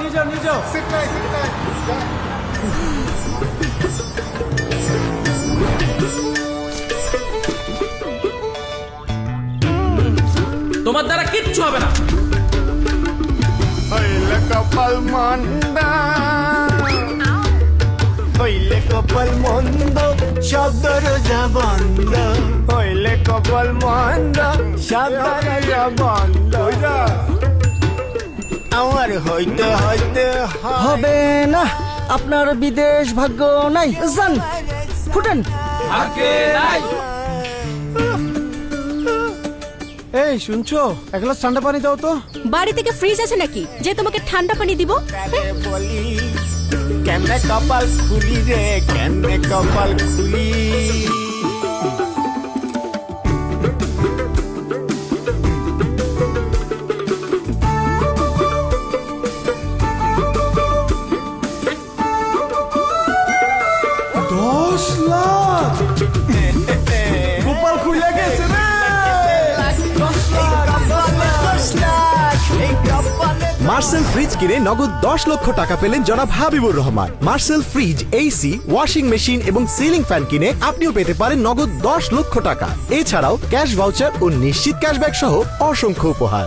নিয়ে যাও সিট নাই তোমার দ্বারা কিচ্ছু হবে না। হইলে কপাল মন্দা হইলে কপাল মন্দ সব দরজা বন্ধ হইলে কপাল মন্দ সব দরজা বন্ধ আমার হইতে হইতে হবে না, আপনার বিদেশ ভাগ্য নাই। যান, ফুটেন। ভাগ্যে নাই। এই শুনছো, এক গ্লাস ঠান্ডা পানি দাও তো। বাড়ি থেকে ফ্রিজ আছে নাকি যে তোমাকে ঠান্ডা পানি দিব? বলি কেমনে কপাল খুলি রে কেমনে কপাল খুলি গোপাল খুলে গেছে রে। মার্সেল ফ্রিজ কিনে নগদ 10 লক্ষ টাকা পেলেন জনাব Habibur Rahman. Marcel fridge, AC, washing machine এবং সিলিং ফ্যান কিনে আপনিও পেতে পারেন নগদ 10 লক্ষ টাকা। এছাড়াও ক্যাশ ভাউচার ও নিশ্চিত ক্যাশব্যাক সহ অসংখ্য উপহার।